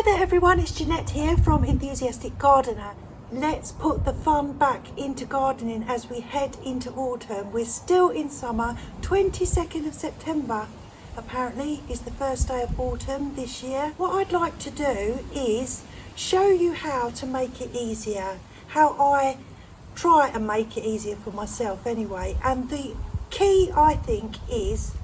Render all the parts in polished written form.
Hi there everyone, it's Janette here from Enthusiastic Gardener. Let's put the fun back into gardening as we head into autumn. We're still in summer. 22nd of September apparently is the first day of autumn this year. What I'd like to do is show you how to make it easier, how I try and make it easier for myself anyway. And the key, I think, is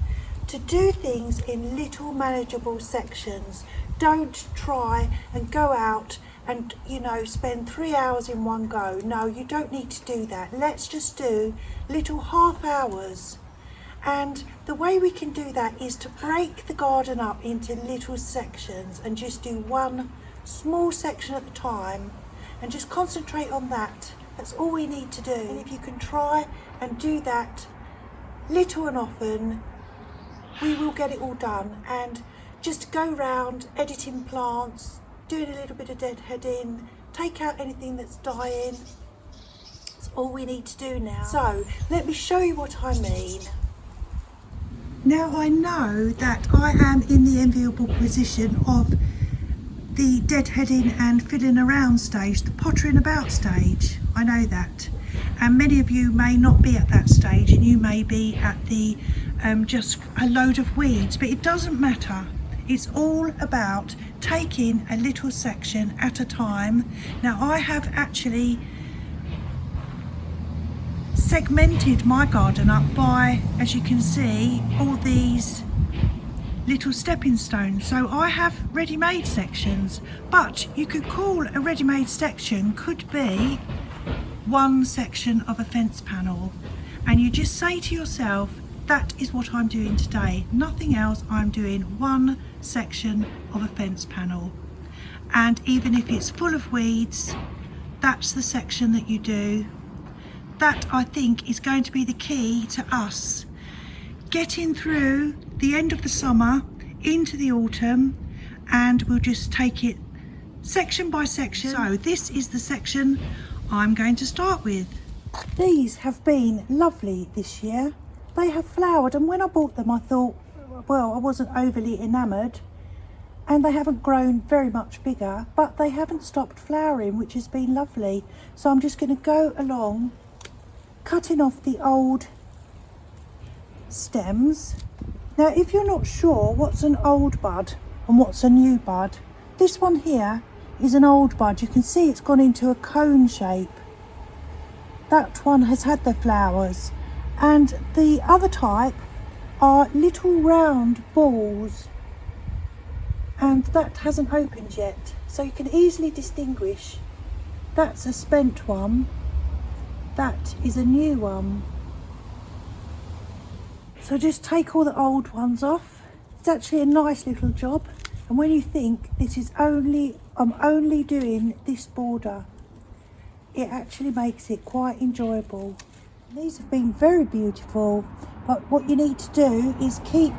to do things in little manageable sections. Don't try and go out and, spend 3 hours in one go. No, you don't need to do that. Let's just do little half hours. And the way we can do that is to break the garden up into little sections and just do one small section at a time and just concentrate on that. That's all we need to do. And if you can try and do that little and often, we will get it all done. And just go round editing plants, doing a little bit of deadheading, take out anything that's dying. That's all we need to do now. So let me show you what I mean. Now I know that I am in the enviable position of the deadheading and fiddling around stage, the pottering about stage. I know that. And many of you may not be at that stage, and you may be at the just a load of weeds, but it doesn't matter. It's all about taking a little section at a time. Now I have actually segmented my garden up by, as you can see, all these little stepping stones. So I have ready-made sections, but you could call a ready-made section could be one section of a fence panel, and you just say to yourself, that is what I'm doing today, nothing else. I'm doing one section of a fence panel, and even if it's full of weeds, that's the section that you do. That, I think, is going to be the key to us getting through the end of the summer into the autumn, and we'll just take it section by section. So this is the section I'm going to start with. These have been lovely this year. They have flowered, and when I bought them I thought, well, I wasn't overly enamoured, and they haven't grown very much bigger, but they haven't stopped flowering, which has been lovely. So I'm just going to go along cutting off the old stems. Now if you're not sure what's an old bud and what's a new bud, this one here is an old bud. You can see it's gone into a cone shape. That one has had the flowers, and the other type are little round balls, and that hasn't opened yet, so you can easily distinguish. That's a spent one, that is a new one. So just take all the old ones off. It's actually a nice little job, and when you think this is I'm only doing this border, it actually makes it quite enjoyable. These have been very beautiful, but what you need to do is keep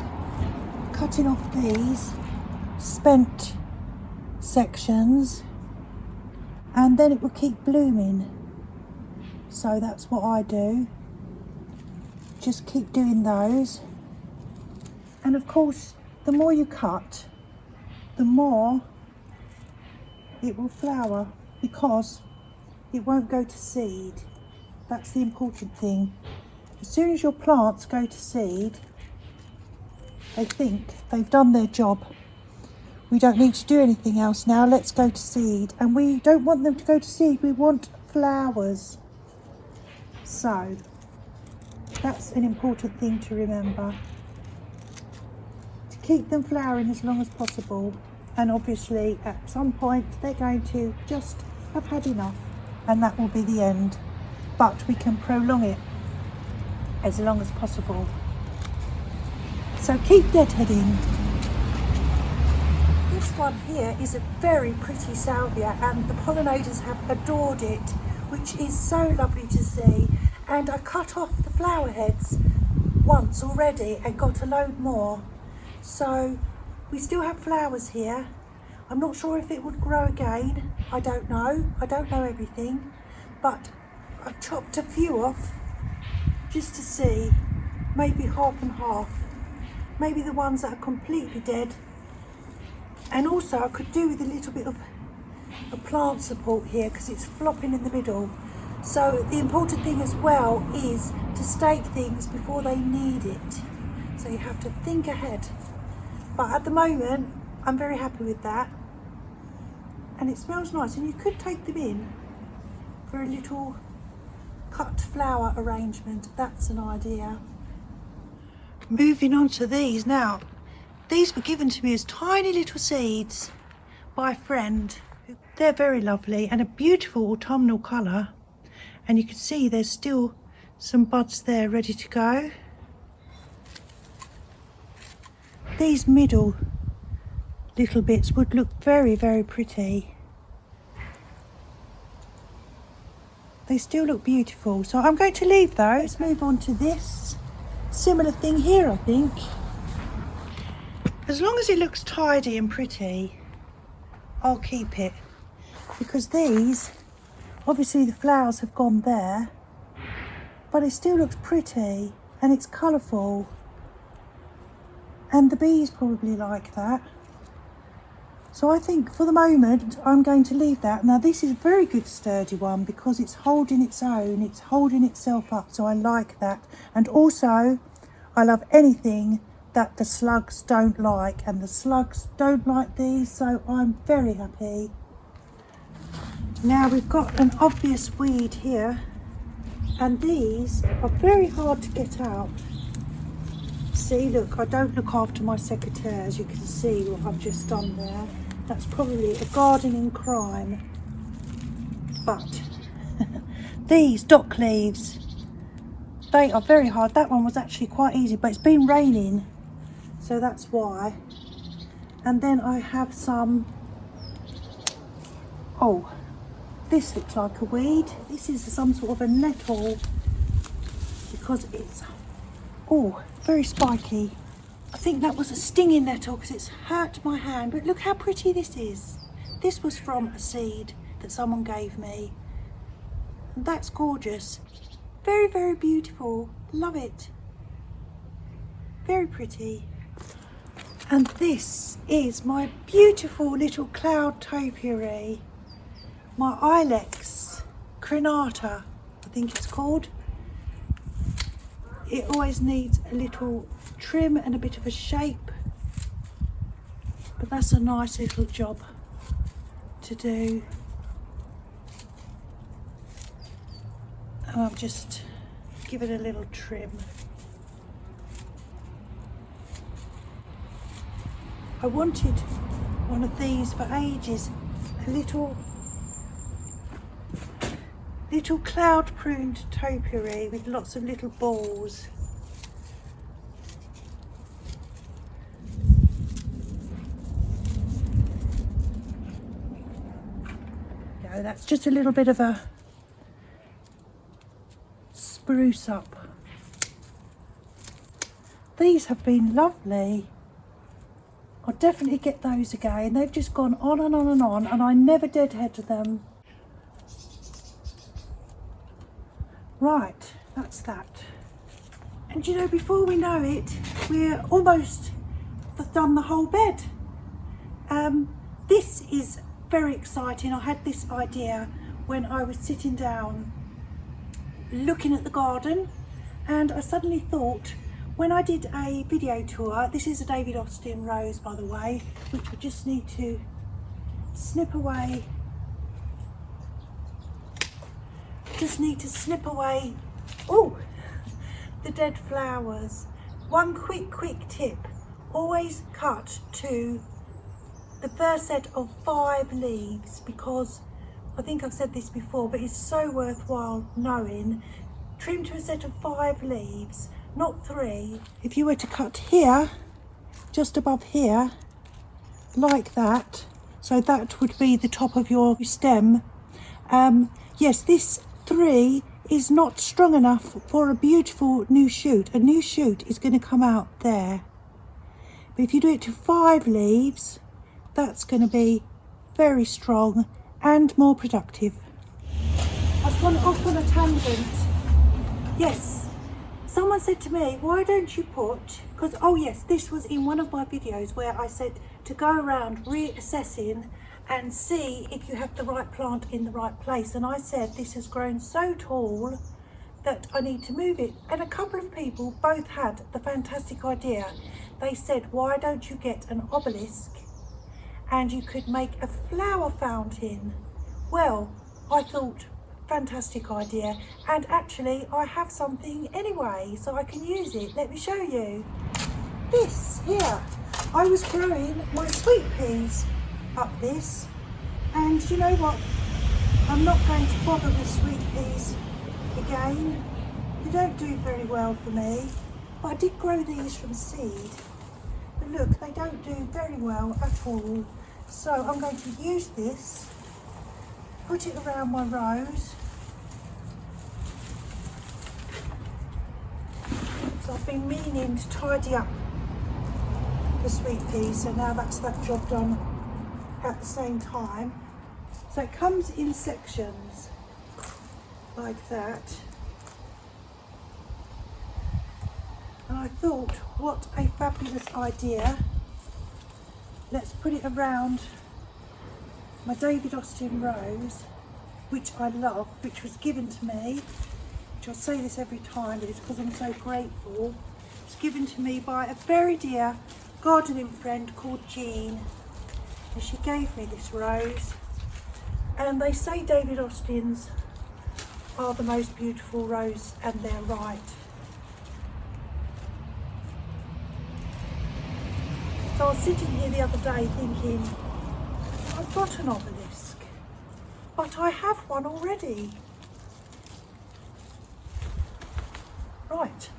cutting off these spent sections, and then it will keep blooming. So that's what I do. Just keep doing those. And of course, the more you cut, the more it will flower, because it won't go to seed. That's the important thing. As soon as your plants go to seed, they think they've done their job. We don't need to do anything else now, let's go to seed. And we don't want them to go to seed, we want flowers. So that's an important thing to remember, to keep them flowering as long as possible. And obviously at some point they're going to just have had enough, and that will be the end. But we can prolong it as long as possible. So keep deadheading. This one here is a very pretty salvia, and the pollinators have adored it, which is so lovely to see. And I cut off the flower heads once already and got a load more. So we still have flowers here. I'm not sure if it would grow again. I don't know everything, but I've chopped a few off just to see, maybe half and half. Maybe the ones that are completely dead And also I could do with a little bit of a plant support here because it's flopping in the middle. So the important thing as well is to stake things before they need it. So you have to think ahead. But at the moment, I'm very happy with that. And it smells nice, and you could take them in for a little cut flower arrangement. That's an idea. Moving on to these now. These were given to me as tiny little seeds by a friend. They're very lovely and a beautiful autumnal colour. And you can see there's still some buds there ready to go. These middle little bits would look very, very pretty. They still look beautiful. So I'm going to leave those. Let's move on to this. Similar thing here, I think. As long as it looks tidy and pretty, I'll keep it. Because these, obviously the flowers have gone there, but it still looks pretty and it's colourful. And the bees probably like that. So I think for the moment I'm going to leave that. Now this is a very good sturdy one because it's holding its own, it's holding itself up, so I like that. And also I love anything that the slugs don't like, and the slugs don't like these, so I'm very happy. Now we've got an obvious weed here, and these are very hard to get out. See, look, I don't look after my secateurs, as you can see what I've just done there. That's probably a gardening crime. But these dock leaves, they are very hard. That one was actually quite easy, but it's been raining, so that's why. And then I have some, oh, this looks like a weed. This is some sort of a nettle because it's, oh, very spiky. I think that was a stinging nettle because it's hurt my hand, but look how pretty this is. This was from a seed that someone gave me. And that's gorgeous. Very, very beautiful. Love it. Very pretty. And this is my beautiful little cloud topiary. My ILEX CRENATA, I think it's called. It always needs a little trim and a bit of a shape, but that's a nice little job to do. And I'll just give it a little trim. I wanted one of these for ages, a little cloud pruned topiary with lots of little balls. No, that's just a little bit of a spruce up. These have been lovely. I'll definitely get those again. They've just gone on and on and on, and I never deadhead them. Right, that's that. And you know, before we know it, we're almost done the whole bed. This is very exciting. I had this idea when I was sitting down looking at the garden, and I suddenly thought, when I did a video tour, this is a David Austin rose, by the way, which I just need to snip away. Just need to snip away, oh, the dead flowers. One quick tip, always cut to the first set of 5 leaves, because I think I've said this before, but it's so worthwhile knowing. Trim to a set of 5 leaves, not 3. If you were to cut here, just above here, like that, so that would be the top of your stem. Yes, this 3 is not strong enough for a beautiful new shoot. A new shoot is going to come out there. But if you do it to 5 leaves, that's going to be very strong and more productive. I've gone off on a tangent. Yes, someone said to me, why don't you put, because, oh yes, this was in one of my videos where I said to go around reassessing and see if you have the right plant in the right place. And I said, this has grown so tall that I need to move it. And a couple of people both had the fantastic idea. They said, why don't you get an obelisk and you could make a flower fountain? Well, I thought, fantastic idea. And actually I have something anyway, so I can use it. Let me show you. This here, I was growing my sweet peas up this, and you know what? I'm not going to bother with sweet peas again. They don't do very well for me, but I did grow these from seed. But look, they don't do very well at all. So I'm going to use this, put it around my rows. So I've been meaning to tidy up the sweet peas, so now that's that job done at the same time. So it comes in sections like that. And I thought, what a fabulous idea. Let's put it around my David Austin rose, which I love, which was given to me, which I'll say this every time, but it's because I'm so grateful. It's given to me by a very dear gardening friend called Jean, and she gave me this rose. And they say David Austins are the most beautiful rose, and they're right. So I was sitting here the other day thinking, I've got an obelisk, but I have one already. Right.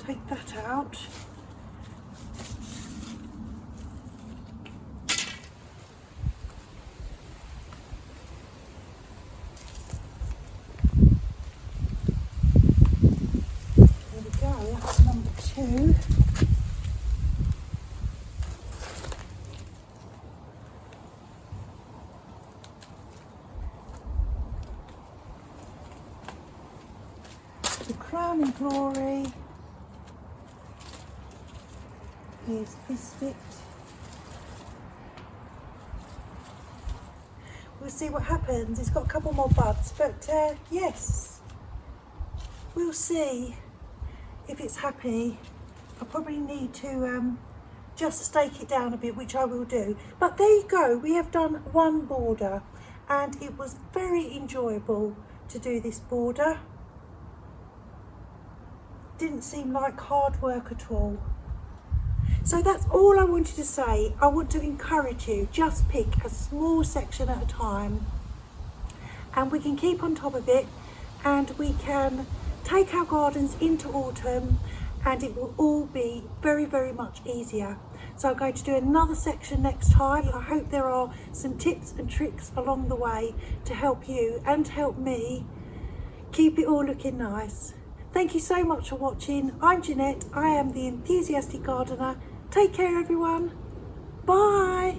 Take that out. There we go, that's number 2. The crowning glory is this bit. We'll see what happens. It's got a couple more buds, but yes, we'll see if it's happy. I probably need to just stake it down a bit, which I will do. But there you go, we have done one border, and it was very enjoyable to do this border. Didn't seem like hard work at all. So that's all I wanted to say. I want to encourage you, just pick a small section at a time, and we can keep on top of it, and we can take our gardens into autumn, and it will all be very, very much easier. So I'm going to do another section next time. I hope there are some tips and tricks along the way to help you and help me keep it all looking nice. Thank you so much for watching. I'm Janette. I am the Enthusiastic Gardener. Take care, everyone. Bye.